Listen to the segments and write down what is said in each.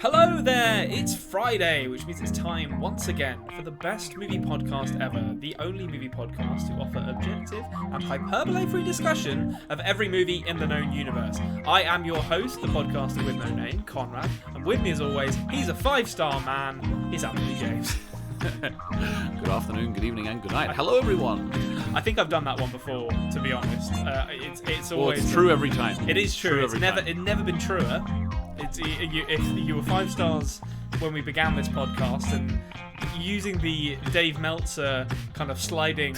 Hello there, it's Friday, which means it's time once again for the best movie podcast ever, the only movie podcast to offer objective and hyperbole-free discussion of every movie in the known universe. I am your host, the podcaster with no name, Konrad, and with me as always, he's a 5-star man, he's Anthony James. Good afternoon, good evening, and good night. Hello, everyone. I think I've done that one before, to be honest. It's always... Well, it's true every time. It is true. It's never been truer. If you were 5 stars when we began this podcast, and using the Dave Meltzer kind of sliding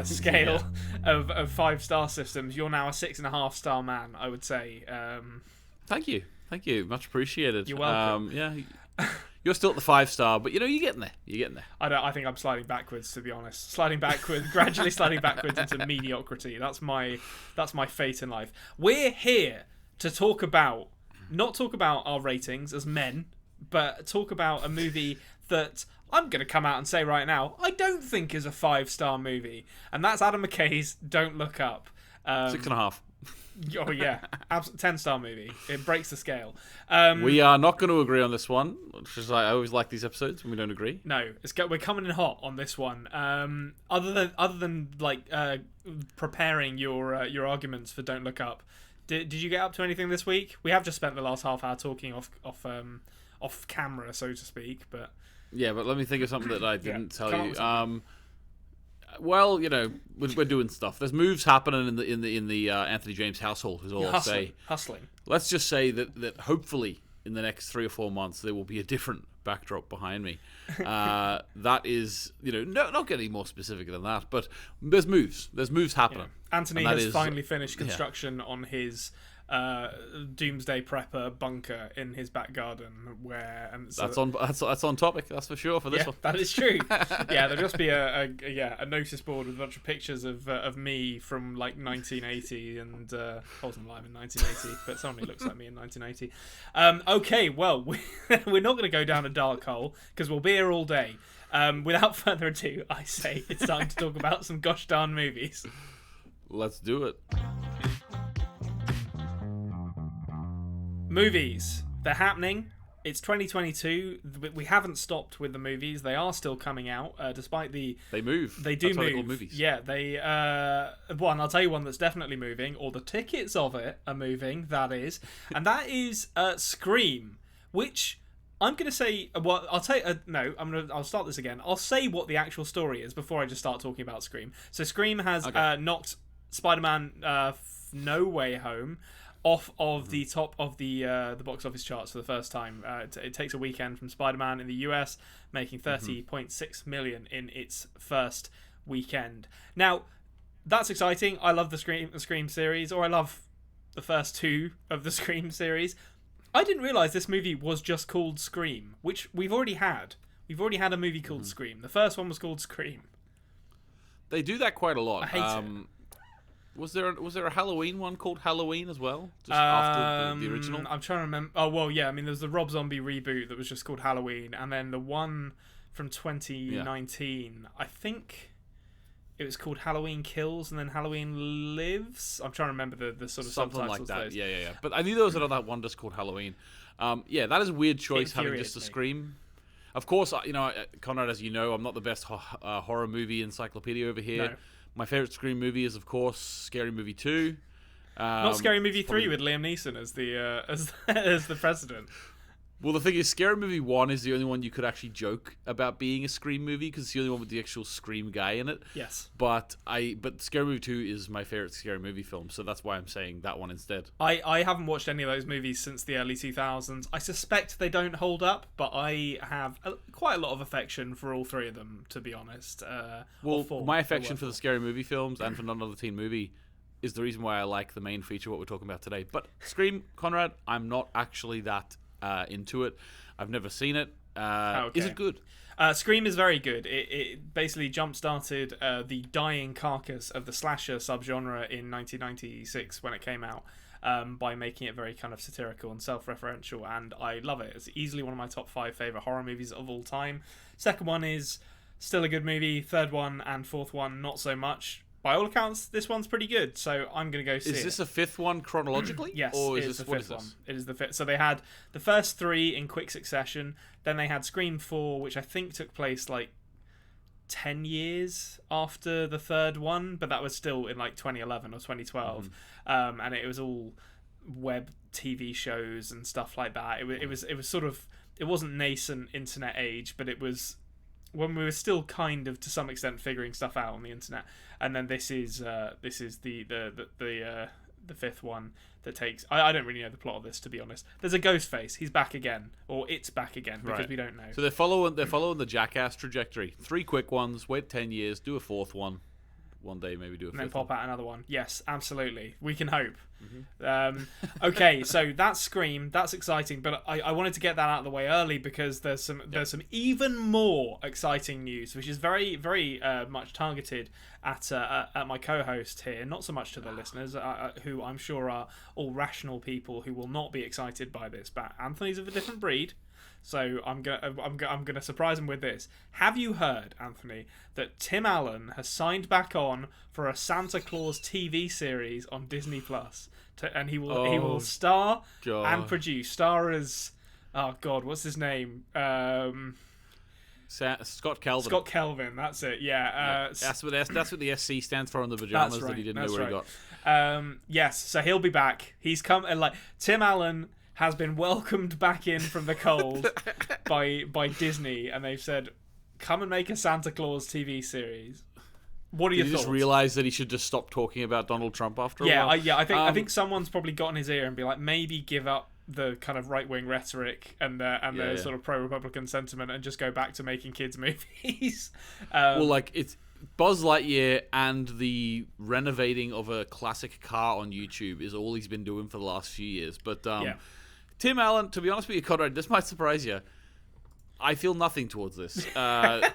scale of 5-star systems, you're now a 6.5-star man, I would say. Thank you, much appreciated. You're welcome. You're still at the 5-star, but you're getting there. I think I'm sliding backwards, to be honest. Gradually sliding backwards into mediocrity. That's my fate in life. We're here to not talk about our ratings as men, but talk about a movie that I'm going to come out and say right now, I don't think is a 5-star movie. And that's Adam McKay's Don't Look Up. 6.5. Oh yeah, 10-star movie. It breaks the scale. We are not going to agree on this one, which is I always like these episodes when we don't agree. No, we're coming in hot on this one. Other than preparing your arguments for Don't Look Up, did you get up to anything this week? We have just spent the last half hour talking off camera, so to speak. But yeah, but let me think of something that I didn't tell you. Well, we're doing stuff. There's moves happening in the Anthony James household, is all I'll say. Hustling. Let's just say that hopefully in the next 3 or 4 months there will be a different backdrop behind me. That is, not getting more specific than that, but there's moves happening. Yeah. Anthony has finally finished construction on his doomsday prepper bunker in his back garden, that's on topic, that's for sure, for this one. That is true. There'll just be a notice board with a bunch of pictures of me from like 1980, and I wasn't alive in 1980, but somebody looks like me in 1980. Okay, well, we're not going to go down a dark hole because we'll be here all day. Without further ado, I say it's time to talk about some gosh darn movies. Let's do it. Movies. They're happening. It's 2022. We haven't stopped with the movies. They are still coming out, despite the... They move. They do That's move. Why they're called movies. Yeah, they... I'll tell you one that's definitely moving, or the tickets of it are moving, that is. And that is Scream, which... I'm going to say... Well, I'll tell you... No, I'll start this again. I'll say what the actual story is before I just start talking about Scream. So Scream has knocked Spider-Man No Way Home off of the top of the box office charts for the first time. It takes a weekend from Spider-Man in the US, making 30.6 million in its first weekend. Now, that's exciting. I love the Scream series, or I love the first 2 of the Scream series. I didn't realise this movie was just called Scream, which we've already had. We've already had a movie called Scream. The first one was called Scream. They do that quite a lot. I hate it. Was there a Halloween one called Halloween as well? Just after the original? I'm trying to remember. Oh, well, yeah. I mean, there was the Rob Zombie reboot that was just called Halloween. And then the one from 2019, I think it was called Halloween Kills and then Halloween Lives. I'm trying to remember the sort of something subtitles. Like that. Yeah. But I knew there was another one just called Halloween. That is a weird choice, having just a Scream. Of course, Konrad, as you know, I'm not the best horror movie encyclopedia over here. No. My favourite Scream movie is, of course, Scary Movie 2. Not Scary Movie 3 with Liam Neeson as the as the president. Well, the thing is, Scary Movie 1 is the only one you could actually joke about being a Scream movie, because it's the only one with the actual Scream guy in it. Yes. But Scary Movie 2 is my favourite Scary Movie film, so that's why I'm saying that one instead. I haven't watched any of those movies since the early 2000s. I suspect they don't hold up, but I have quite a lot of affection for all 3 of them, to be honest. My affection for the Scary Movie films and for Not Another Teen Movie is the reason why I like the main feature, what we're talking about today. But Scream, Konrad, I'm not actually that into it. I've never seen it. Okay. Is it good? Scream is very good. It basically jump-started the dying carcass of the slasher subgenre in 1996 when it came out, by making it very kind of satirical and self-referential, and I love it. It's easily one of my top 5 favourite horror movies of all time. Second one is still a good movie. Third one and fourth one, not so much. by all accounts, this one's pretty good. So I'm gonna go see it. Is this a fifth one chronologically? Yes, or it is is this the what fifth is one. this? It is the fifth. So they had the first 3 in quick succession. Then they had Scream 4, which I think took place like 10 years after the third one, but that was still in like 2011 or 2012. And it was all web TV shows and stuff like that. It was sort of, it wasn't nascent internet age, but it was when we were still kind of to some extent figuring stuff out on the internet. And then this is the fifth one that takes. I don't really know the plot of this, to be honest. There's a ghost face. He's back again, or it's back again, because we don't know. So they're following the Jackass trajectory. 3 quick ones. Wait 10 years. Do a 4th one. One day, maybe do a 5th. And then pop out another one. Yes, absolutely. We can hope. Okay, so that's Scream. That's exciting, but I wanted to get that out of the way early because there's some even more exciting news, which is very very much targeted at my co-host here, not so much to the listeners, who I'm sure are all rational people who will not be excited by this. But Anthony's of a different breed. So I'm gonna surprise him with this. Have you heard, Anthony, that Tim Allen has signed back on for a Santa Claus TV series on Disney Plus, and he will star and produce. Star as what's his name? Scott Kelvin. Scott Kelvin, that's it. Yeah, that's what the SC stands for on the pajamas that he didn't know where he got. Yes, so he'll be back. He's come and Tim Allen has been welcomed back in from the cold by Disney, and they've said, "Come and make a Santa Claus TV series." What are your thoughts? Just realize that he should just stop talking about Donald Trump after a while. I think someone's probably got in his ear and be like, maybe give up the kind of right wing rhetoric and the sort of pro Republican sentiment and just go back to making kids movies. It's Buzz Lightyear and the renovating of a classic car on YouTube is all he's been doing for the last few years. But Tim Allen, to be honest with you, Conrad, this might surprise you. I feel nothing towards this. You're the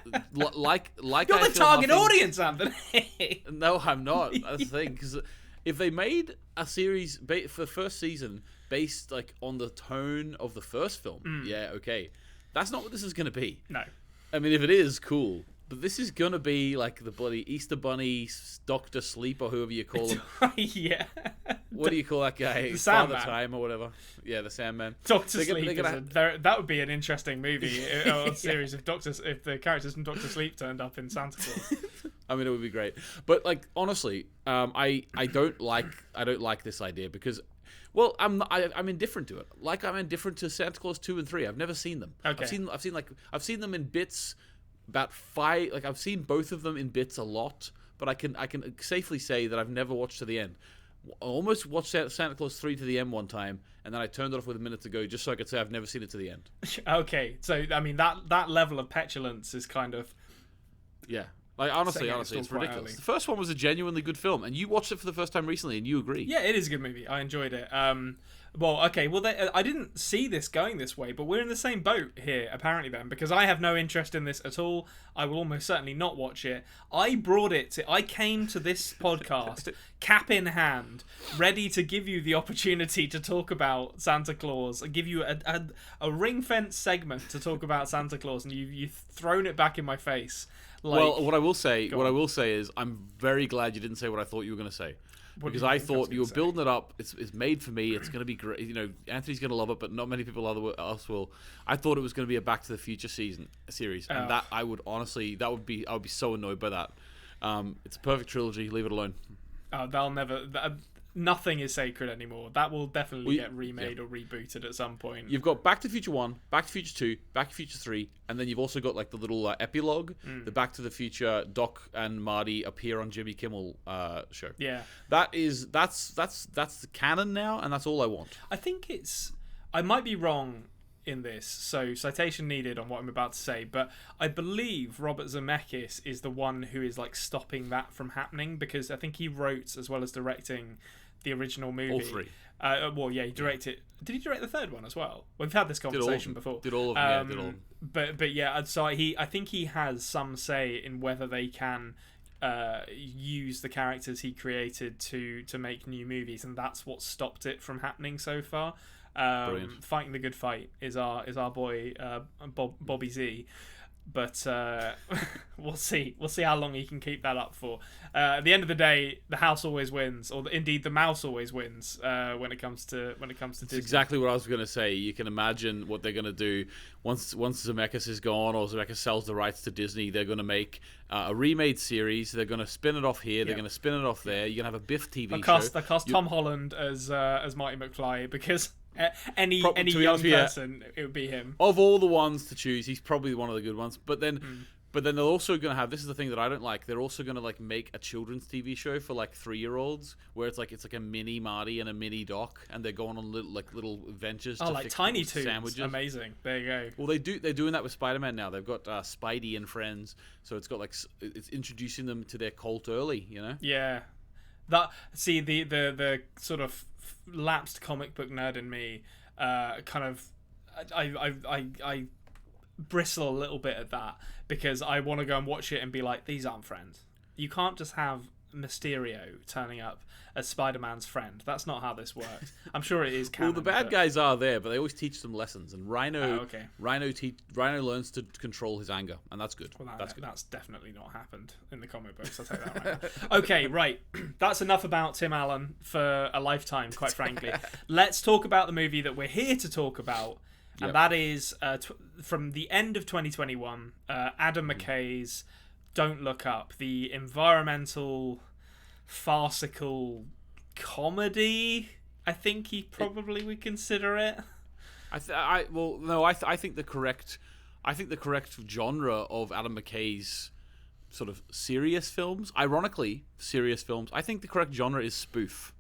target audience, Anthony. No, I'm not. That's the thing. Because if they made a series for the first season based on the tone of the first film, okay, that's not what this is going to be. No. I mean, if it is, cool. But this is going to be like the bloody Easter Bunny, Dr. Sleep, or whoever you call him. Yeah. What do you call that guy? The Father Sandman. Time or whatever. Yeah, the Sandman. Dr. Sleep. That would be an interesting movie or series if the characters from Dr. Sleep turned up in Santa Claus. I mean, it would be great. But honestly, I don't like this idea because, well, I'm indifferent to it. I'm indifferent to Santa Claus 2 and 3. I've never seen them. Okay. I've seen them in bits. About 5, I've seen both of them in bits a lot, but I can safely say that I've never watched to the end. I almost watched Santa Claus 3 to the end one time, and then I turned it off with a minute to go, just so I could say I've never seen it to the end. Okay, so I mean that level of petulance is kind of honestly, it's ridiculous. The first one was a genuinely good film, and you watched it for the first time recently, and you agree. Yeah, it is a good movie. I enjoyed it. I didn't see this going this way, but we're in the same boat here, apparently, then, because I have no interest in this at all. I will almost certainly not watch it. I came to this podcast, cap in hand, ready to give you the opportunity to talk about Santa Claus, and give you a ring-fence segment to talk about Santa Claus, and you've thrown it back in my face. What I will say is I'm very glad you didn't say what I thought you were going to say. Because I thought you were building it up. It's made for me. It's going to be great. Anthony's going to love it, but not many people else will. I thought it was going to be a Back to the Future series, and that I would be so annoyed by that. It's a perfect trilogy. Leave it alone. They'll never. Nothing is sacred anymore. That will definitely get remade or rebooted at some point. You've got Back to the Future 1, Back to the Future 2, Back to the Future 3, and then you've also got the little epilogue, the Back to the Future Doc and Marty appear on Jimmy Kimmel show. Yeah. That's the canon now, and that's all I want. I think I might be wrong in this, so citation needed on what I'm about to say, but I believe Robert Zemeckis is the one who is stopping that from happening, because I think he wrote as well as directing the original movie. All 3. He directed. Did he direct the third one as well? We've had this conversation before. Did all of them? Did all of them. But yeah, so I think he has some say in whether they can use the characters he created to make new movies, and that's what stopped it from happening so far. Fighting the good fight is our boy Bobby Z. but we'll see. We'll see how long he can keep that up for. At the end of the day, the house always wins, or indeed the mouse always wins when it comes to Disney. Exactly what I was going to say. You can imagine what they're going to do once Zemeckis is gone, or Zemeckis sells the rights to Disney. They're going to make a remade series. They're going to spin it off here. They're going to spin it off there. You're going to have a Biff TV show. They cast Tom Holland as Marty McFly because. Any young person, it would be him. Of all the ones to choose, he's probably one of the good ones. But then they're also going to have, this is the thing that I don't like, they're also going to like make a children's TV show for like 3-year-olds where it's like a mini Marty and a mini Doc, and they're going on little adventures to like fix Tiny Toons sandwiches. Amazing. There you go. Well, they're doing that with Spider-Man now. They've got Spidey and Friends, so it's got it's introducing them to their cult early, you know. Yeah. The sort of lapsed comic book nerd in me kind of I bristle a little bit at that, because I want to go and watch it and be like, these aren't friends. You can't just have Mysterio turning up as Spider-Man's friend. That's not how this works. I'm sure it is canon. Well, the bad guys are there, but they always teach them lessons. And Rhino learns to control his anger, and that's good. Well, that's good. That's definitely not happened in the comic books. I'll tell you that right now. Okay, right. That's enough about Tim Allen for a lifetime, quite frankly. Let's talk about the movie that we're here to talk about, and that is from the end of 2021, Adam McKay's Don't Look Up, the environmental, farcical comedy, I think he probably would consider it. I think the correct genre of Adam McKay's sort of serious films, ironically serious films, I think the correct genre is spoof.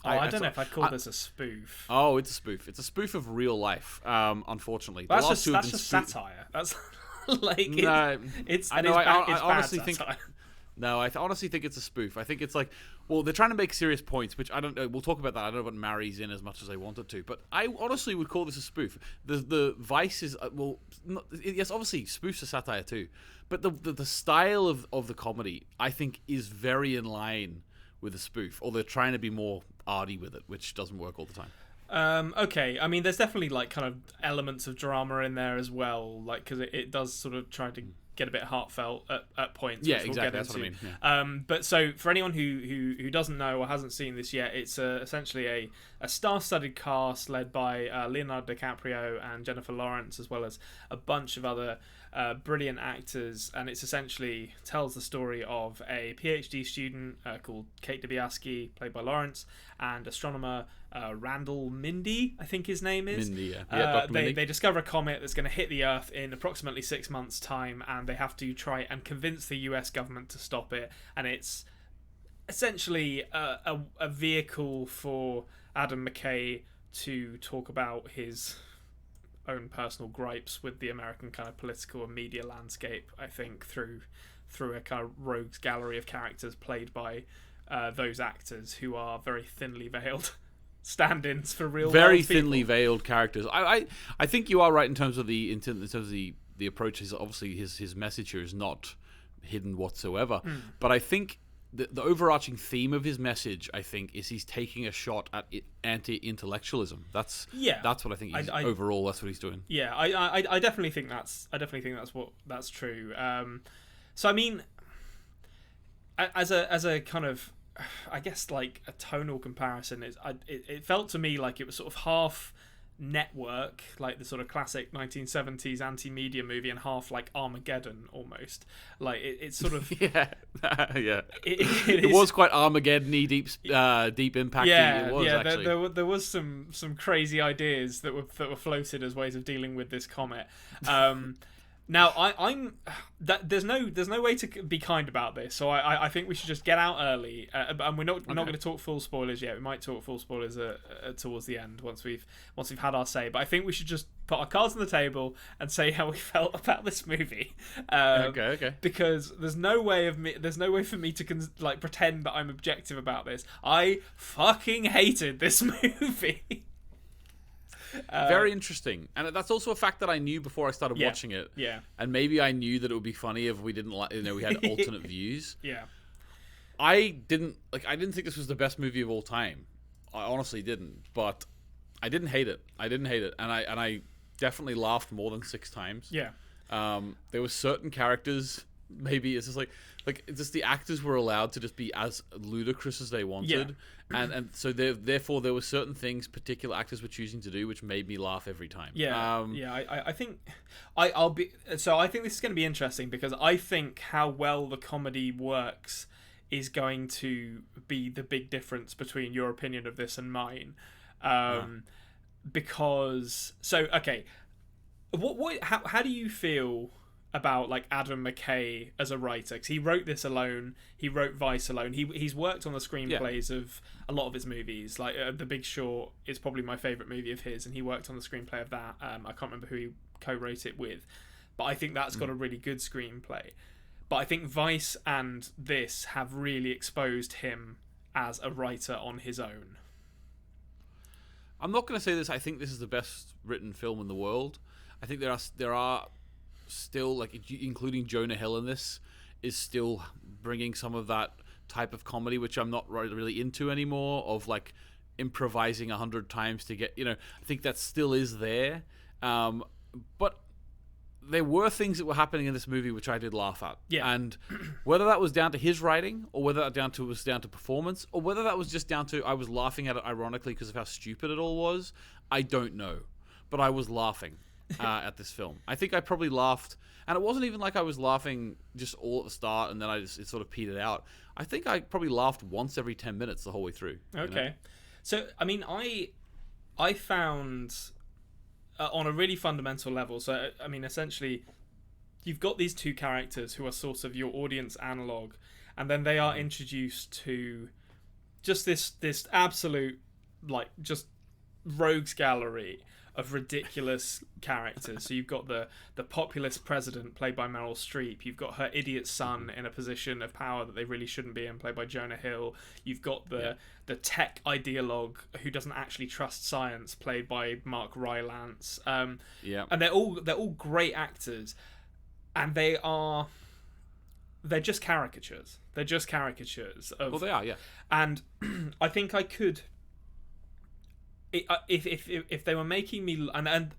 I don't know if I'd call this a spoof. Oh, it's a spoof. It's a spoof of real life. Unfortunately, that's just satire. That's like it's. I honestly think. No, I honestly think it's a spoof. I think it's like, well, they're trying to make serious points, which I don't know. We'll talk about that. I don't know what marries in as much as I wanted to, but I honestly would call this a spoof. The Vice is yes, obviously spoofs are satire too, but the style of the comedy, I think, is very in line with a spoof, or they're trying to be more arty with it, which doesn't work all the time. Okay, I mean, there's definitely like kind of elements of drama in there as well, like because it does sort of try to get a bit heartfelt at points. Yeah, which exactly. We'll That's get into. what I mean. Yeah. But so for anyone who doesn't know or hasn't seen this yet, it's essentially a star-studded cast led by Leonardo DiCaprio and Jennifer Lawrence, as well as a bunch of other brilliant actors, and it's essentially tells the story of a PhD student called Kate Dibiasky, played by Lawrence, and astronomer Randall Mindy, I think his name is. Mindy, yeah. They discover a comet that's going to hit the Earth in approximately 6 months' time, and they have to try and convince the US government to stop it. And it's essentially a vehicle for Adam McKay to talk about his own personal gripes with the American kind of political and media landscape, I think, through a kind of rogues gallery of characters played by those actors who are very thinly veiled stand-ins for real very world thinly people. veiled characters. I think you are right in terms of the approach. Obviously his message here is not hidden whatsoever, but I think the overarching theme of his message, I think, is he's taking a shot at anti-intellectualism. That's what I think. Overall, that's what he's doing. Yeah, I definitely think that's true. So I mean, as a kind of, I guess, like a tonal comparison, it felt to me like it was sort of half Network, like the sort of classic 1970s anti-media movie, and half like Armageddon almost. Like it's sort of yeah. It was quite Armageddon-y, deep impact. Yeah, it was, actually. There was some crazy ideas that were floated as ways of dealing with this comet. Now I'm that there's no way to be kind about this, so I think we should just get out early, and we're not going to talk full spoilers yet. We might talk full spoilers towards the end once we've had our say. But I think we should just put our cards on the table and say how we felt about this movie. Okay. Because there's no way for me to pretend that I'm objective about this. I fucking hated this movie. Very interesting, and that's also a fact that I knew before I started watching it. Yeah, and maybe I knew that it would be funny if we didn't we had alternate views. Yeah, I didn't think this was the best movie of all time. I honestly didn't, but I didn't hate it. And I definitely laughed more than 6 times. Yeah. There were certain characters. Maybe it's just like it's just the actors were allowed to just be as ludicrous as they wanted, and so therefore there were certain things particular actors were choosing to do which made me laugh every time. I think I'll be so I think this is going to be interesting because I think how well the comedy works is going to be the big difference between your opinion of this and mine, because okay, how do you feel about like Adam McKay as a writer? Because he wrote this alone, he wrote Vice alone, he's worked on the screenplays of a lot of his movies. Like The Big Short is probably my favourite movie of his, and he worked on the screenplay of that. I can't remember who he co-wrote it with, but I think that's got a really good screenplay. But I think Vice and this have really exposed him as a writer on his own. I'm not going to say this. I think this is the best written film in the world. I think there are still, like, including Jonah Hill in this, is still bringing some of that type of comedy, which I'm not really into anymore, of like improvising 100 times to get, I think that still is there. But there were things that were happening in this movie which I did laugh at. Yeah. And whether that was down to his writing, or whether that was down to performance, or whether that was just down to I was laughing at it ironically because of how stupid it all was, I don't know. But I was laughing at this film. I think I probably laughed, and it wasn't even like I was laughing just all at the start and then it sort of petered out. I think I probably laughed once every 10 minutes the whole way through. Okay. So, I mean, I found on a really fundamental level, so, I mean, essentially, you've got these two characters who are sort of your audience analog, and then they are introduced to just this absolute, like, just rogues gallery of ridiculous characters. So you've got the populist president played by Meryl Streep. You've got her idiot son in a position of power that they really shouldn't be in, played by Jonah Hill. You've got the tech ideologue who doesn't actually trust science, played by Mark Rylance. And they're all great actors, and they're just caricatures. They're just caricatures of. Well, they are, yeah. And I think I could. If they were making me, and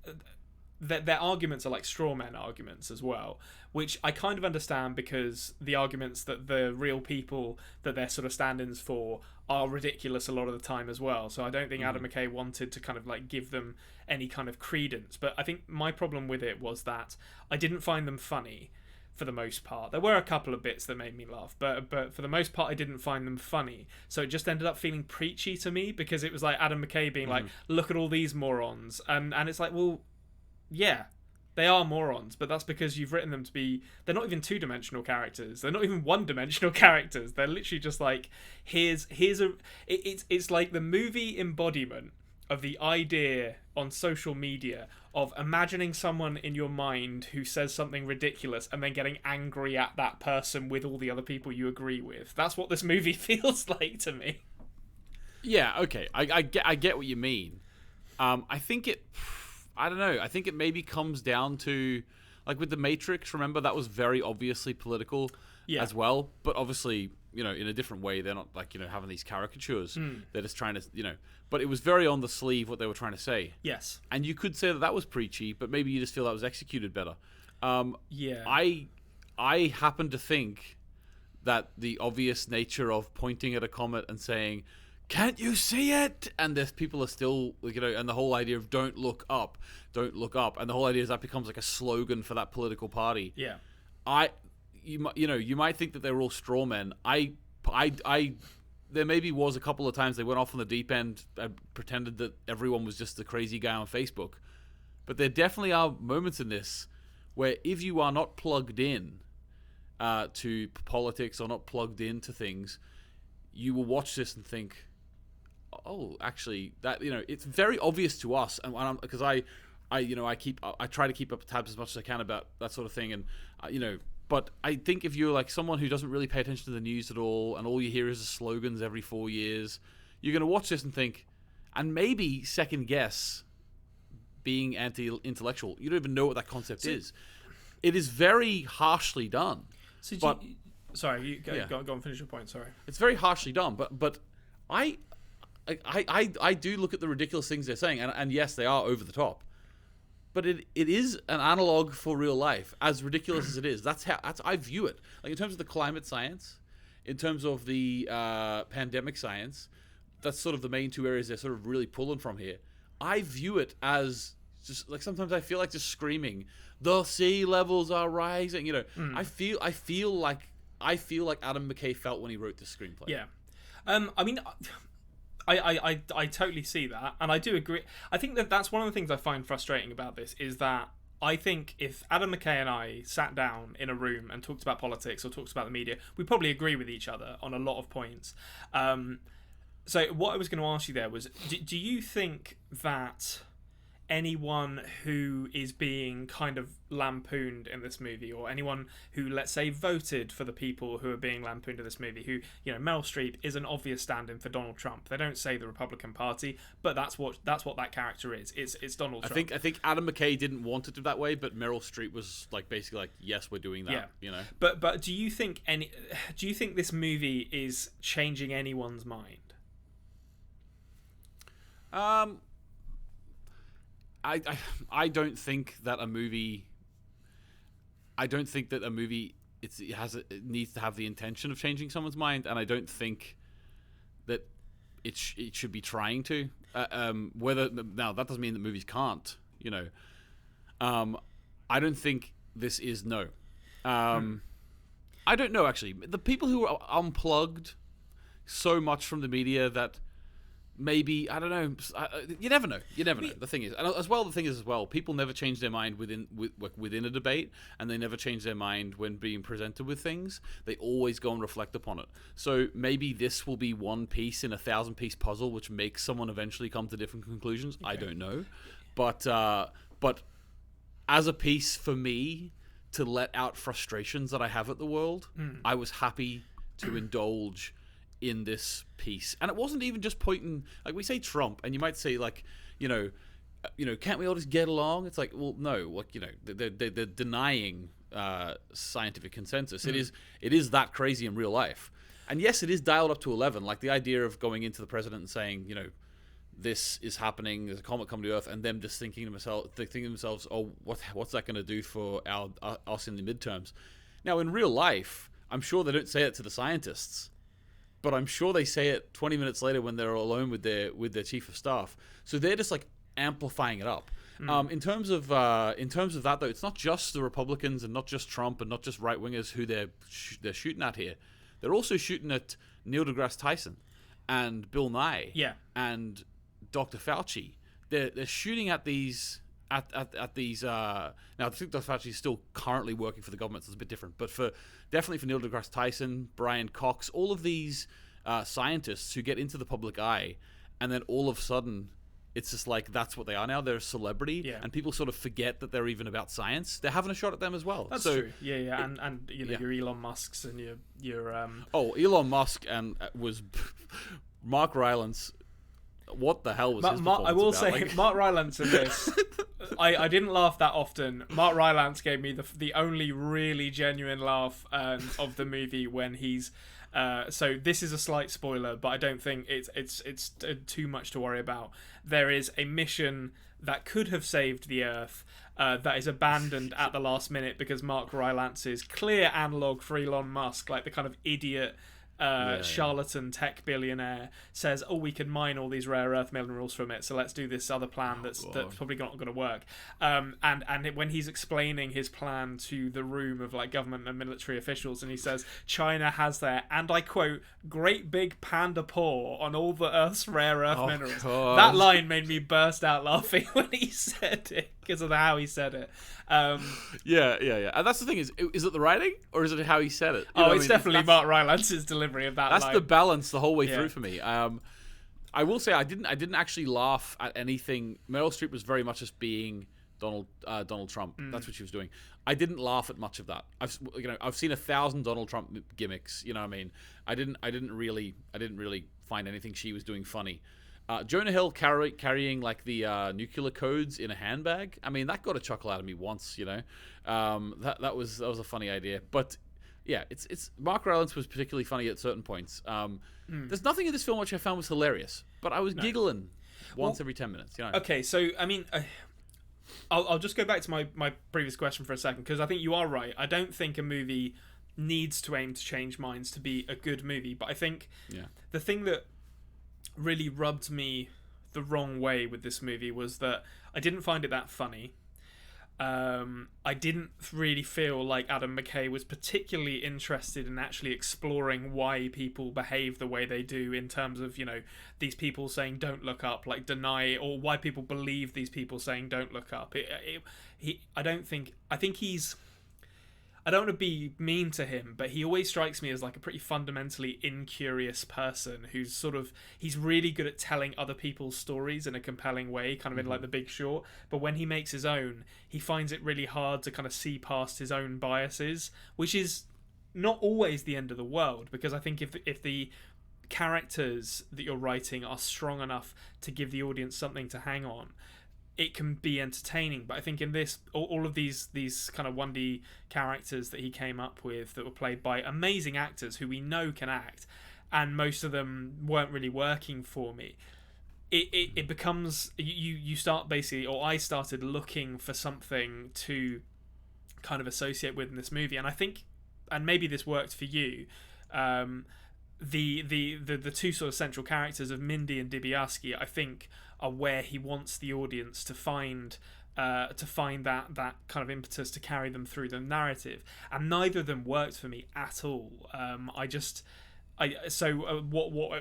their arguments are like straw man arguments as well, which I kind of understand, because the arguments that the real people that they're sort of stand-ins for are ridiculous a lot of the time as well. So I don't think Adam McKay wanted to kind of like give them any kind of credence. But I think my problem with it was that I didn't find them funny. For the most part, there were a couple of bits that made me laugh, but for the most part, I didn't find them funny. So it just ended up feeling preachy to me, because it was like Adam McKay being like, "Look at all these morons," and it's like, well, yeah, they are morons, but that's because you've written them to be. They're not even two-dimensional characters. They're not even one-dimensional characters. They're literally just like, it's like the movie embodiment of the idea on social media of imagining someone in your mind who says something ridiculous and then getting angry at that person with all the other people you agree with. That's what this movie feels like to me. Yeah, okay. I get what you mean. I think I don't know. I think it maybe comes down to, like with The Matrix, remember, that was very obviously political as well, but obviously, in a different way. They're not like, having these caricatures. They're just trying to, but it was very on the sleeve what they were trying to say. Yes. And you could say that was preachy, but maybe you just feel that was executed better. Yeah. I happen to think that the obvious nature of pointing at a comet and saying, "Can't you see it?" And there's people are still, and the whole idea of don't look up, and the whole idea is that becomes like a slogan for that political party. Yeah. You might think that they were all straw men. There maybe was a couple of times they went off on the deep end and pretended that everyone was just the crazy guy on Facebook. But there definitely are moments in this where if you are not plugged in to politics or not plugged into things, you will watch this and think, oh, actually, that it's very obvious to us, and because I try to keep up tabs as much as I can about that sort of thing, and But I think if you're like someone who doesn't really pay attention to the news at all, and all you hear is the slogans every 4 years, you're going to watch this and think, and maybe second guess being anti-intellectual. You don't even know what that concept is. It is very harshly done. So sorry, go and finish your point. Sorry. It's very harshly done, but I do look at the ridiculous things they're saying, and yes, they are over the top. but it is an analog for real life, as ridiculous as it is. That's I view it. Like, in terms of the climate science, in terms of the pandemic science, that's sort of the main two areas they're sort of really pulling from here. I view it as just like, sometimes I feel like just screaming, the sea levels are rising. I feel like Adam McKay felt when he wrote this screenplay. Yeah. I mean, I totally see that, and I do agree. I think that's one of the things I find frustrating about this, is that I think if Adam McKay and I sat down in a room and talked about politics or talked about the media, we'd probably agree with each other on a lot of points. So what I was going to ask you there was, do you think that anyone who is being kind of lampooned in this movie, or anyone who, let's say, voted for the people who are being lampooned in this movie, who, Meryl Streep is an obvious stand-in for Donald Trump. They don't say the Republican Party, but that's what that character is. It's Donald Trump. I think Adam McKay didn't want it that way, but Meryl Streep was like, basically like, yes, we're doing that. Yeah. But do you think this movie is changing anyone's mind? I don't think that a movie. I don't think that a movie it needs to have the intention of changing someone's mind, and I don't think that it should be trying to. Now that doesn't mean that movies can't. I don't think this is no. I don't know, actually. The people who are unplugged so much from the media that. Maybe, I don't know. You never know. The thing is, and the thing is, people never change their mind within a debate, and they never change their mind when being presented with things. They always go and reflect upon it. So maybe this will be one piece in a 1,000-piece puzzle, which makes someone eventually come to different conclusions. Okay. I don't know, but as a piece for me to let out frustrations that I have at the world, I was happy to indulge in this piece. And it wasn't even just pointing, like, we say Trump, and you might say, like, can't we all just get along? It's like, well, no, like, they're denying scientific consensus. It is that crazy in real life. And yes, it is dialed up to 11. Like, the idea of going into the president and saying, this is happening, there's a comet coming to Earth, and them just thinking to themselves, oh, what's that going to do for us in the midterms? Now, in real life, I'm sure they don't say it to the scientists, but I'm sure they say it 20 minutes later when they're alone with their chief of staff. So they're just like amplifying it up. In terms of that, though, it's not just the Republicans and not just Trump and not just right wingers who they're shooting at here. They're also shooting at Neil deGrasse Tyson and Bill Nye, and Dr. Fauci. They're shooting at these. At these now, I think Dr. Fauci is still currently working for the government, so it's a bit different. But definitely for Neil deGrasse Tyson, Brian Cox, all of these scientists who get into the public eye, and then all of a sudden, it's just like that's what they are now. They're a celebrity, and people sort of forget that they're even about science. They're having a shot at them as well. That's true. Yeah, and your Elon Musks and your Elon Musk and was Mark Rylance. What the hell was his performance I will about? say, Mark Rylance in this, I didn't laugh that often. Mark Rylance gave me the only really genuine laugh of the movie when he's. So this is a slight spoiler, but I don't think it's too much to worry about. There is a mission that could have saved the Earth that is abandoned at the last minute because Mark Rylance's clear analog for Elon Musk, like the kind of idiot charlatan tech billionaire, says, we can mine all these rare earth minerals from it, so let's do this other plan that's probably not going to work. And when he's explaining his plan to the room of like government and military officials, and he says China has their, and I quote, great big panda paw on all the Earth's rare earth minerals. God. That line made me burst out laughing when he said it because of how he said it. Yeah. And that's the thing, is it the writing or is it how he said it? It's definitely Mark Rylance's delivery of that line. That's the balance the whole way through for me. I will say I didn't actually laugh at anything. Meryl Streep was very much just being Donald Trump. That's what she was doing. I didn't laugh at much of that. I've seen 1,000 Donald Trump gimmicks. You know what I mean? I didn't really find anything she was doing funny. Jonah Hill carrying like the nuclear codes in a handbag. I mean, that got a chuckle out of me once. That was a funny idea. But yeah, it's Mark Rylance was particularly funny at certain points. There's nothing in this film which I found was hilarious, but I was giggling once every 10 minutes. Okay, so I mean, I'll just go back to my previous question for a second, because I think you are right. I don't think a movie needs to aim to change minds to be a good movie, but I think the thing that really rubbed me the wrong way with this movie was that I didn't find it that funny. I didn't really feel like Adam McKay was particularly interested in actually exploring why people behave the way they do, in terms of, you know, these people saying don't look up, like deny, or why people believe these people saying don't look up. I don't want to be mean to him, but he always strikes me as like a pretty fundamentally incurious person who's he's really good at telling other people's stories in a compelling way, kind of in like The Big Short. But when he makes his own, he finds it really hard to kind of see past his own biases, which is not always the end of the world, because I think if the characters that you're writing are strong enough to give the audience something to hang on, it can be entertaining. But I think in this, all of these kind of 1D characters that he came up with that were played by amazing actors who we know can act, and most of them weren't really working for me. It becomes, you start basically, or I started looking for something to kind of associate with in this movie, and I think, and maybe this worked for you, the two sort of central characters of Mindy and Dibiasky, I think, are where he wants the audience to find that kind of impetus to carry them through the narrative, and neither of them worked for me at all. What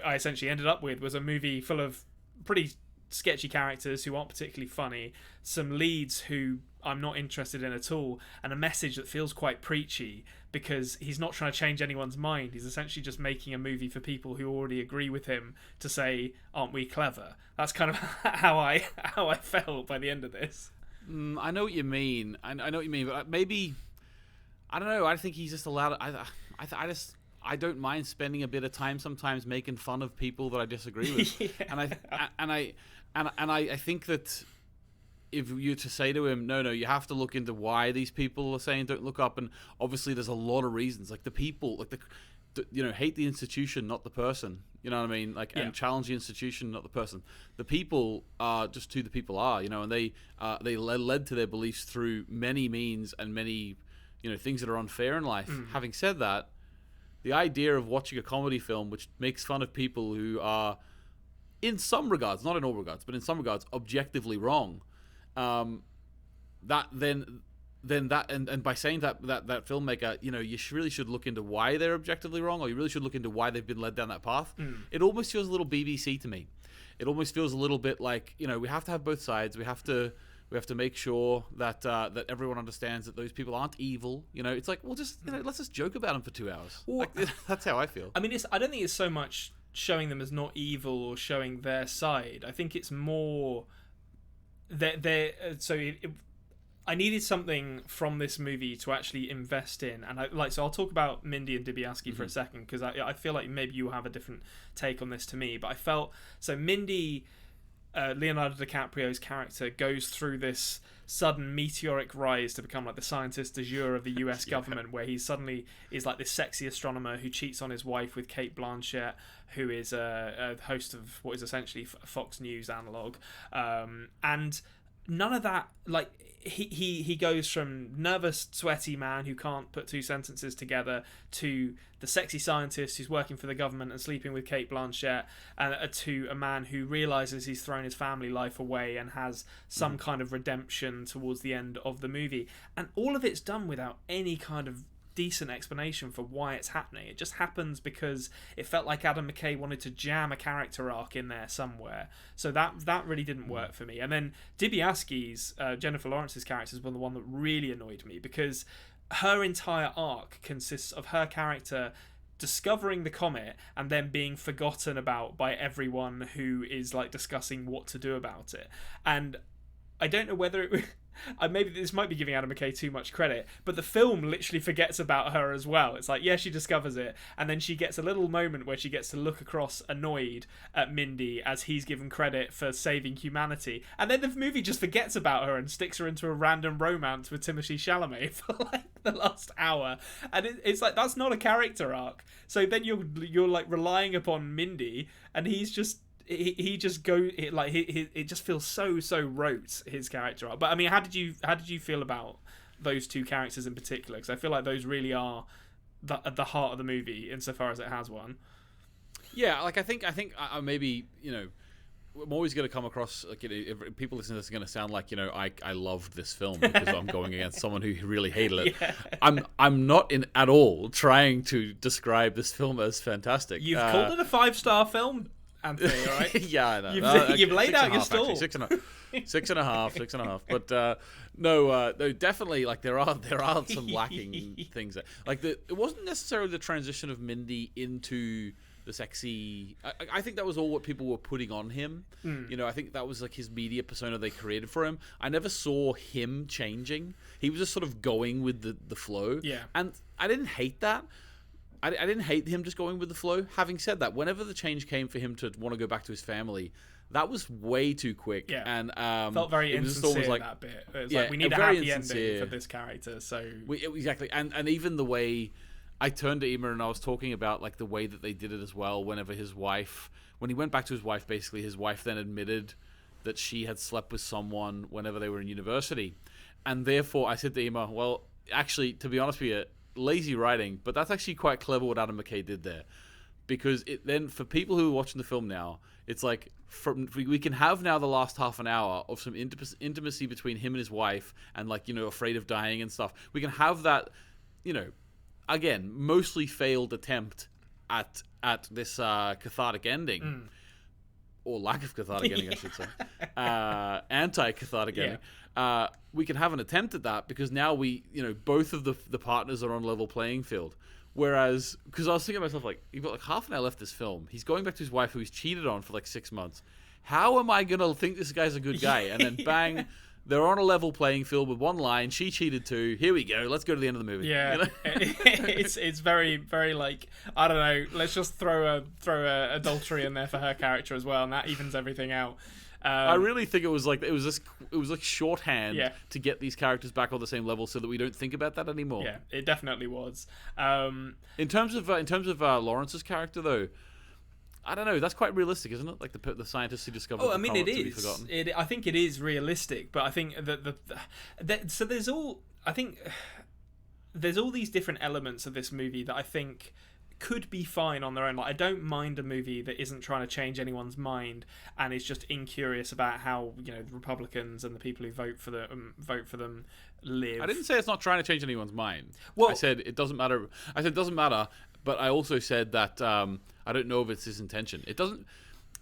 I essentially ended up with was a movie full of pretty sketchy characters who aren't particularly funny, some leads who I'm not interested in at all, and a message that feels quite preachy, because he's not trying to change anyone's mind. He's essentially just making a movie for people who already agree with him to say, aren't we clever? That's kind of how I felt by the end of this. I know what you mean. I know what you mean, but maybe, I don't know. I think he's just allowed. I don't mind spending a bit of time sometimes making fun of people that I disagree with, and I think that if you to say to him, no, you have to look into why these people are saying don't look up, and obviously there's a lot of reasons, like the people, like hate the institution, not the person. You know what I mean? Like, and challenge the institution, not the person. The people are just who the people are, and they led to their beliefs through many means and many, things that are unfair in life. Having said that, the idea of watching a comedy film which makes fun of people who are, in some regards, not in all regards, but in some regards, objectively wrong, that then that and by saying that filmmaker, you really should look into why they're objectively wrong, or you really should look into why they've been led down that path. It almost feels a little BBC to me. It almost feels a little bit like, we have to have both sides. We have to make sure that that everyone understands that those people aren't evil. It's like, well, just let's just joke about them for 2 hours. Well, that's how I feel. I mean, I don't think it's so much showing them as not evil or showing their side. I think it's more I needed something from this movie to actually invest in, and so I'll talk about Mindy and Dibiasky for a second, because I feel like maybe you have a different take on this to me. But I felt, so Mindy, Leonardo DiCaprio's character, goes through this sudden meteoric rise to become like the scientist du jour of the US government, where he suddenly is like this sexy astronomer who cheats on his wife with Kate Blanchett, who is a host of what is essentially a Fox News analog, and none of that, like, he goes from nervous, sweaty man who can't put two sentences together to the sexy scientist who's working for the government and sleeping with Kate Blanchett, to a man who realizes he's thrown his family life away and has some kind of redemption towards the end of the movie. And all of it's done without any kind of decent explanation for why it's happening. It just happens because it felt like Adam McKay wanted to jam a character arc in there somewhere. So that really didn't work for me. And then Dibiasky's, Jennifer Lawrence's character, was the one that really annoyed me, because her entire arc consists of her character discovering the comet and then being forgotten about by everyone who is like discussing what to do about it. And I don't know whether it maybe this might be giving Adam McKay too much credit, but the film literally forgets about her as well. It's like, she discovers it, and then she gets a little moment where she gets to look across annoyed at Mindy as he's given credit for saving humanity, and then the movie just forgets about her and sticks her into a random romance with Timothée Chalamet for like the last hour, and it's like, that's not a character arc. So then you're like relying upon Mindy, and he's just he just go it just feels so rote, his character arc. But I mean, how did you feel about those two characters in particular? Because I feel like those really are at the heart of the movie insofar as it has one. Yeah, like I think maybe, I'm always going to come across, like, if people listening to this are going to sound like, I loved this film because I'm going against someone who really hated it. Yeah. I'm not at all trying to describe this film as fantastic. You've called it a 5-star film, Anthony, right? Yeah, I know. You've laid out your stall. Actually, 6.5. But no, definitely, like, there are some lacking things. Like, it wasn't necessarily the transition of Mindy into the sexy. I think that was all what people were putting on him. I think that was like his media persona they created for him. I never saw him changing. He was just sort of going with the flow. Yeah. And I didn't hate that. I didn't hate him just going with the flow. Having said that, whenever the change came for him to want to go back to his family, that was way too quick. Yeah. And felt very insincere, like, that bit. It was like, we need a happy ending for this character. So exactly. And even the way I turned to Emer and I was talking about, like, the way that they did it as well. When he went back to his wife, basically his wife then admitted that she had slept with someone whenever they were in university. And therefore I said to Emer, well, actually, to be honest with you, lazy writing, but that's actually quite clever what Adam McKay did there. Because it then, for people who are watching the film now, it's like, we can have now the last half an hour of some intimacy between him and his wife and, like, afraid of dying and stuff. We can have that, again, mostly failed attempt at this cathartic ending, or lack of cathartic ending, I should say, anti-cathartic ending. We can have an attempt at that because now both of the partners are on level playing field. Whereas, because I was thinking to myself, like, you've got like half an hour left this film. He's going back to his wife who he's cheated on for like 6 months. How am I gonna think this guy's a good guy? And then bang. They're on a level playing field with one line. She cheated too. Here we go. Let's go to the end of the movie. Yeah, it's very, very, like, I don't know. Let's just throw a adultery in there for her character as well, and that evens everything out. I really think it was like shorthand to get these characters back on the same level, so that we don't think about that anymore. Yeah, it definitely was. In terms of Lawrence's character, though, I don't know. That's quite realistic, isn't it? Like the scientists who discovered. Oh, I mean, it is. I think it is realistic, but I think so there's all. I think there's all these different elements of this movie that I think could be fine on their own. Like, I don't mind a movie that isn't trying to change anyone's mind and is just incurious about how the Republicans and the people who vote for them live. I didn't say it's not trying to change anyone's mind. Well, I said it doesn't matter. It doesn't matter. But I also said that I don't know if it's his intention. It doesn't.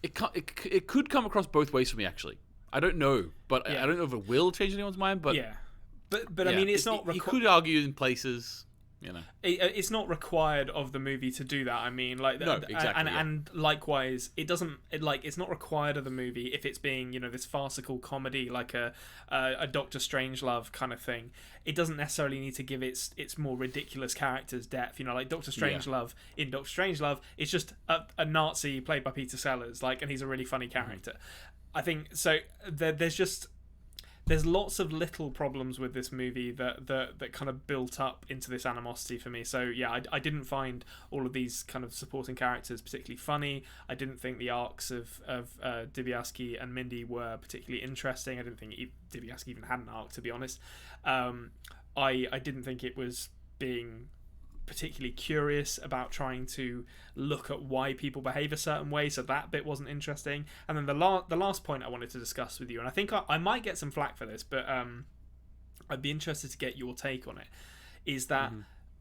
It could come across both ways for me, actually. I don't know, but I don't know if it will change anyone's mind. But but I mean, it's not. You could argue in places. It's not required of the movie to do that. I mean, like, no, exactly, and likewise, it's not required of the movie if it's being this farcical comedy like a Doctor Strangelove kind of thing. It doesn't necessarily need to give its more ridiculous characters depth. Like Doctor Strangelove in Doctor Strangelove, it's just a Nazi played by Peter Sellers, and he's a really funny character. I think so. There's lots of little problems with this movie that kind of built up into this animosity for me. So yeah, I didn't find all of these kind of supporting characters particularly funny. I didn't think the arcs of Dibiasky and Mindy were particularly interesting. I didn't think Dibiasky even had an arc, to be honest. I didn't think it was being particularly curious about trying to look at why people behave a certain way, so that bit wasn't interesting. And then the last point I wanted to discuss with you, and I think I might get some flack for this, but I'd be interested to get your take on it, is that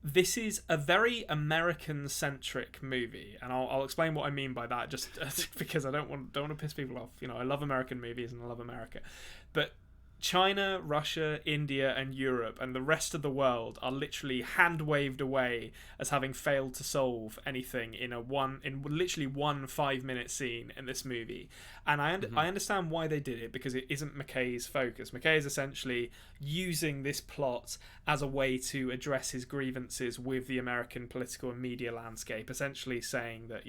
this is a very American-centric movie, and I'll explain what I mean by that, just because I don't want to piss people off. I love American movies and I love America, but China, Russia, India, and Europe, and the rest of the world are literally hand-waved away as having failed to solve anything in literally one 5-minute scene in this movie. And I understand why they did it, because it isn't McKay's focus. McKay is essentially using this plot as a way to address his grievances with the American political and media landscape, essentially saying that,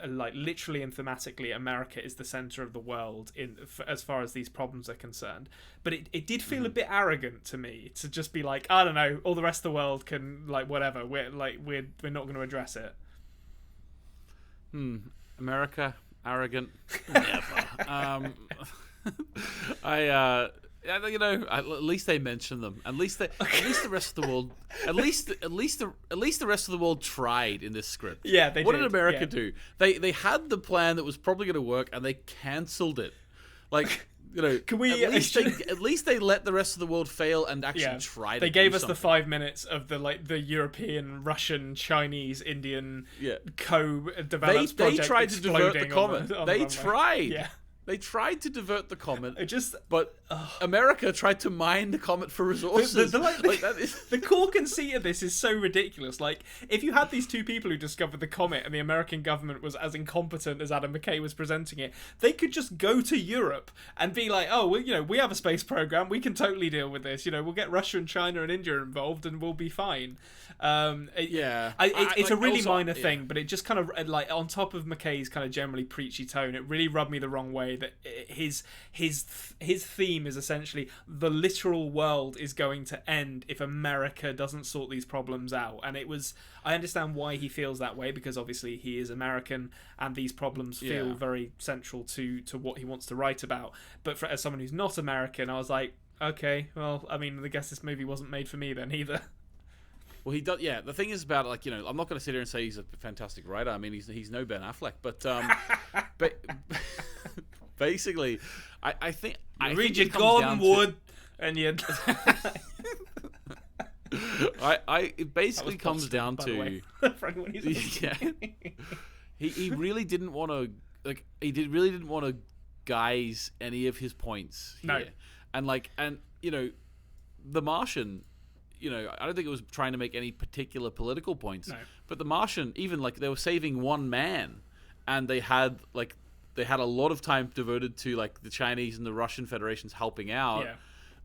like, literally and thematically, America is the center of the world as far as these problems are concerned. But it did feel a bit arrogant to me to just be like, I don't know, all the rest of the world can, like, whatever. We're not going to address it. America arrogant. Never. At least they mention them. At least the rest of the world. At least the rest of the world tried in this script. Yeah, they What did. did America do? They had the plan that was probably going to work, and they cancelled it. Like, Can we? At least they let the rest of the world fail and actually try. They gave us the 5 minutes of the European, Russian, Chinese, Indian co-developed They project tried to divert the comet. They tried. Yeah. They tried to divert the comet, but America tried to mine the comet for resources. The core conceit of this is so ridiculous. Like, if you had these two people who discovered the comet and the American government was as incompetent as Adam McKay was presenting it, they could just go to Europe and be like, oh, we have a space program. We can totally deal with this. We'll get Russia and China and India involved and we'll be fine. It's a really minor thing, but it just kind of, like, on top of McKay's kind of generally preachy tone, it really rubbed me the wrong way that his theme is essentially the literal world is going to end if America doesn't sort these problems out. And I understand why he feels that way, because obviously he is American and these problems feel very central to what he wants to write about. But as someone who's not American, I was like, okay, well, I mean, I guess this movie wasn't made for me then either. Well, he does. Yeah, the thing is about it, like, I'm not going to sit here and say he's a fantastic writer. I mean, he's no Ben Affleck, but basically, I think you read your Gordon Wood and you. It basically comes down to he really didn't want to really didn't want to guise any of his points here. No. And The Martian. I don't think it was trying to make any particular political points. No. But The Martian, even they were saving one man, and they had a lot of time devoted to the Chinese and the Russian federations helping out. Yeah.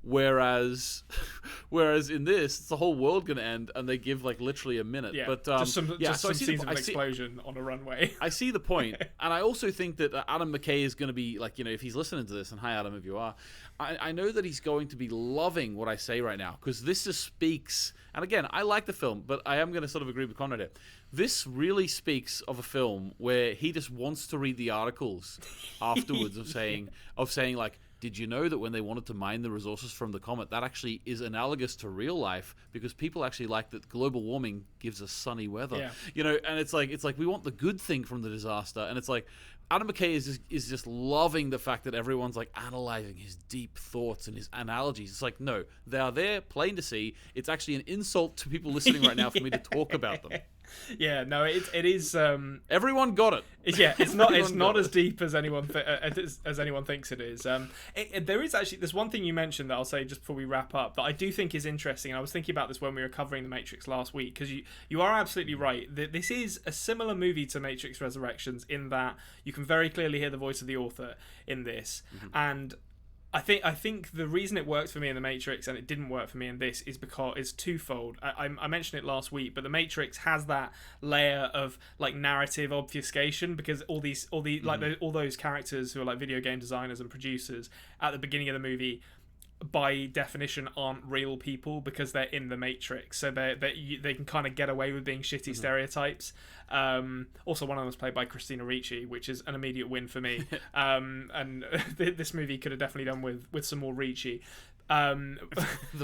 Whereas in this, it's the whole world going to end, and they give literally a minute. Yeah. But just some scenes of an explosion on a runway. I see the point, and I also think that Adam McKay is going to be if he's listening to this, and hi Adam, if you are, I know that he's going to be loving what I say right now, because this just speaks. And again, I like the film, but I am going to sort of agree with Konrad here. This really speaks of a film where he just wants to read the articles afterwards of saying did you know that when they wanted to mine the resources from the comet, that actually is analogous to real life, because people actually like that global warming gives us sunny weather. Yeah. And it's like we want the good thing from the disaster, and it's like Adam McKay is just loving the fact that everyone's analyzing his deep thoughts and his analogies. It's like, no, they are there plain to see. It's actually an insult to people listening right now for me to talk about them. Yeah, no, it is. Everyone got it. Yeah, it's not as deep as anyone as anyone thinks it is. There's one thing you mentioned that I'll say just before we wrap up that I do think is interesting. And I was thinking about this when we were covering The Matrix last week, because you are absolutely right. This is a similar movie to Matrix Resurrections in that you can very clearly hear the voice of the author in this, and I think the reason it worked for me in The Matrix and it didn't work for me in this is because it's twofold. I mentioned it last week, but The Matrix has that layer of narrative obfuscation, because all those characters who are video game designers and producers at the beginning of the movie, by definition, aren't real people because they're in the Matrix, so they can kind of get away with being shitty stereotypes. Also, one of them was played by Christina Ricci, which is an immediate win for me. And this movie could have definitely done with some more Ricci. The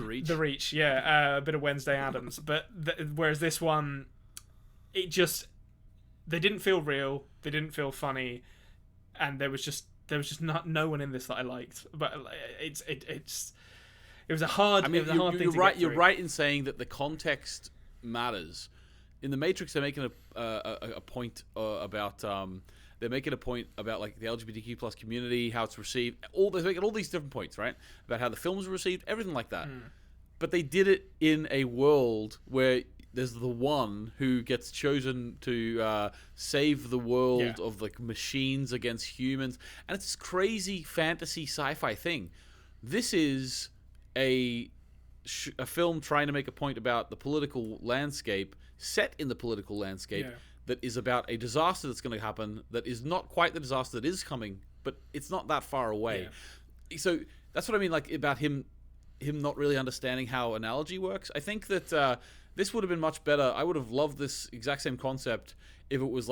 Reach, yeah, a bit of Wednesday Addams. But whereas this one, they didn't feel real, they didn't feel funny, and there was just no one in this that I liked. But it was a hard. I mean, you're right. You're right in saying that the context matters. In The Matrix, they're making a point about they're making a point about the LGBTQ plus community, how it's received. They're making all these different points, right, about how the films were received, everything like that. But they did it in a world where there's the one who gets chosen to save the world of machines against humans, and it's this crazy fantasy sci-fi thing. This is a film trying to make a point about the political landscape, set in the political landscape, that is about a disaster that's going to happen, that is not quite the disaster that is coming, but it's not that far away. So that's what I mean, about him not really understanding how analogy works. I think that this would have been much better. I would have loved this exact same concept if it was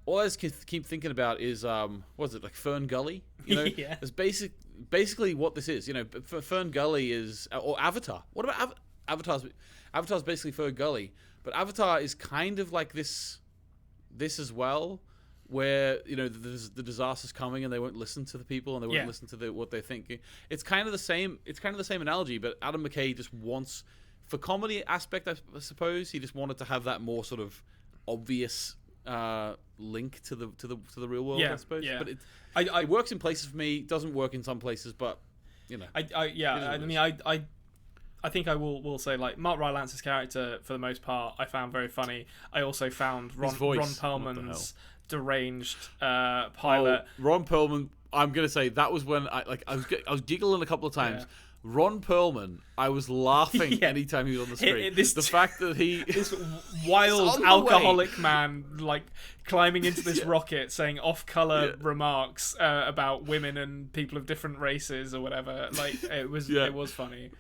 all I just keep thinking about is what is it, like Fern Gully? You know, Yeah. it's basically what this is. You know, Fern Gully is, or Avatar. What about Avatar's? Avatar's basically Fern Gully, but Avatar is kind of like this as well, where you know the disaster's coming and they won't listen to the people and they won't listen to what they're thinking. It's kind of the same. It's kind of the same analogy, but Adam McKay just wants, for comedy aspect, I suppose, he just wanted to have that more sort of obvious link to the real world, I suppose. Yeah. But it works in places for me. Doesn't work in some places, but you know. I think I will say, like, Mark Rylance's character, for the most part, I found very funny. I also found Ron Perlman's deranged pilot. Ron Perlman, I'm gonna say that was when I was giggling a couple of times. Yeah. Ron Perlman, I was laughing anytime he was on the screen. The fact that this wild alcoholic man, like, climbing into this rocket, saying off-color remarks about women and people of different races or whatever, like, it was funny.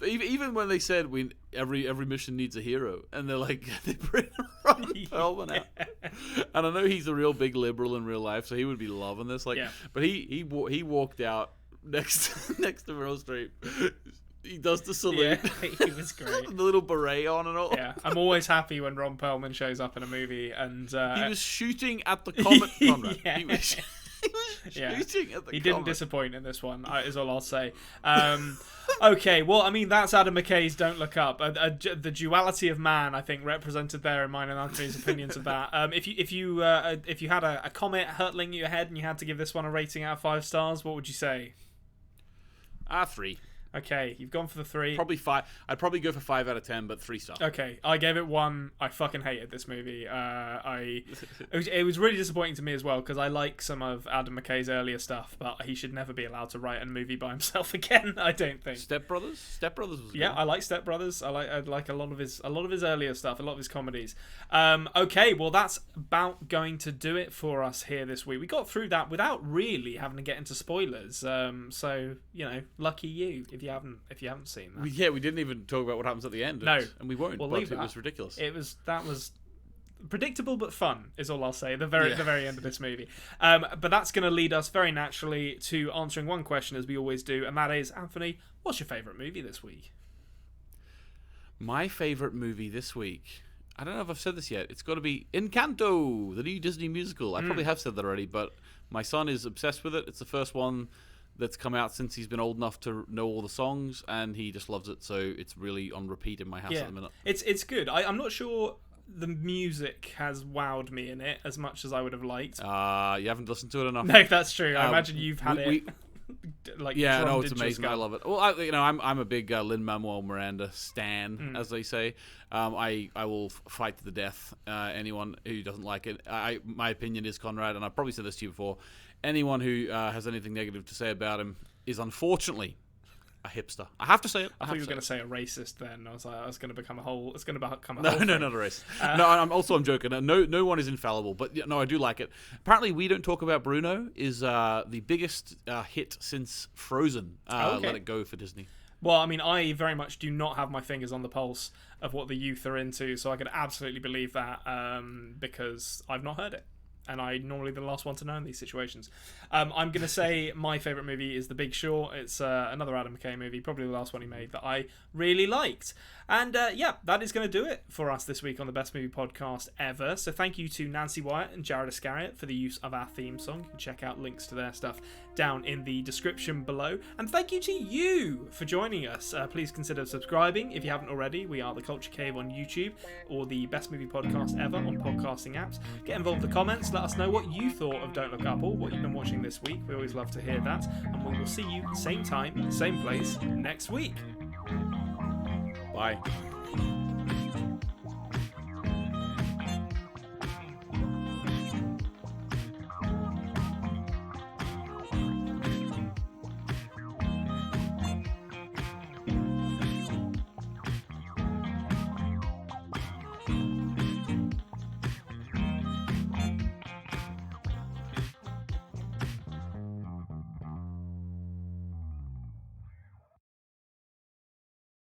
Even when they said every mission needs a hero, and they're like, they bring Ron Perlman out, and I know he's a real big liberal in real life, so he would be loving this. But he walked out next to Meryl Streep. He does the salute. Yeah, he was great. The little beret on and all. Yeah, I'm always happy when Ron Perlman shows up in a movie, and he was shooting at the comet, Konrad. He was shooting at the He didn't disappoint in this one, is all I'll say. Okay, well, I mean, that's Adam McKay's Don't Look Up. The duality of man, I think, represented there in mine and Anthony's opinions of that. If you had a comet hurtling your head and you had to give this one a rating out of 5 stars, what would you say? 3. Okay, you've gone for the 3. Probably 5. I'd probably go for 5 out of 10, but 3 stars. Okay, I gave it 1. I fucking hated this movie. It was really disappointing to me as well, because I like some of Adam McKay's earlier stuff, but he should never be allowed to write a movie by himself again. I don't think. Step Brothers was good. Yeah, I like Step Brothers. I like a lot of his earlier stuff, a lot of his comedies. Okay, well, that's about going to do it for us here this week. We got through that without really having to get into spoilers. So you know, lucky you if you haven't seen that. We didn't even talk about what happens at the end. No, and we won't. We'll but leave it was ridiculous. That was predictable but fun, is all I'll say. The very end of this movie. But that's going to lead us very naturally to answering one question, as we always do, and that is, Anthony, what's your favourite movie this week? My favourite movie this week, I don't know if I've said this yet. It's got to be Encanto, the new Disney musical. I probably have said that already, but my son is obsessed with it. It's the first one that's come out since he's been old enough to know all the songs, and he just loves it. So it's really on repeat in my house at the minute. It's good. I'm not sure the music has wowed me in it as much as I would have liked. You haven't listened to it enough. No, that's true. I imagine you've had it. Like, yeah, no, it's amazing. I love it. Well, I'm a big Lin-Manuel Miranda stan, as they say. I will fight to the death anyone who doesn't like it. My opinion is, Konrad, and I've probably said this to you before, anyone who has anything negative to say about him is unfortunately a hipster. I have to say it. I thought you were going to say a racist then. I was like, it's going to become a whole thing. No, not a racist. No, I'm joking. No one is infallible, but no, I do like it. Apparently, We Don't Talk About Bruno is the biggest hit since Frozen. Let it go for Disney. Well, I mean, I very much do not have my fingers on the pulse of what the youth are into, so I could absolutely believe that because I've not heard it. And I'm normally the last one to know in these situations. I'm going to say my favourite movie is The Big Short. It's another Adam McKay movie, probably the last one he made that I really liked. And that is going to do it for us this week on the Best Movie Podcast ever. So thank you to Nancy Wyatt and Jared Iscariot for the use of our theme song. You can check out links to their stuff down in the description below. And thank you to you for joining us. Please consider subscribing if you haven't already. We are The Culture Cave on YouTube, or the Best Movie Podcast ever on podcasting apps. Get involved in the comments. Let us know what you thought of Don't Look Up or what you've been watching this week. We always love to hear that. And we will see you same time, same place next week. Bye.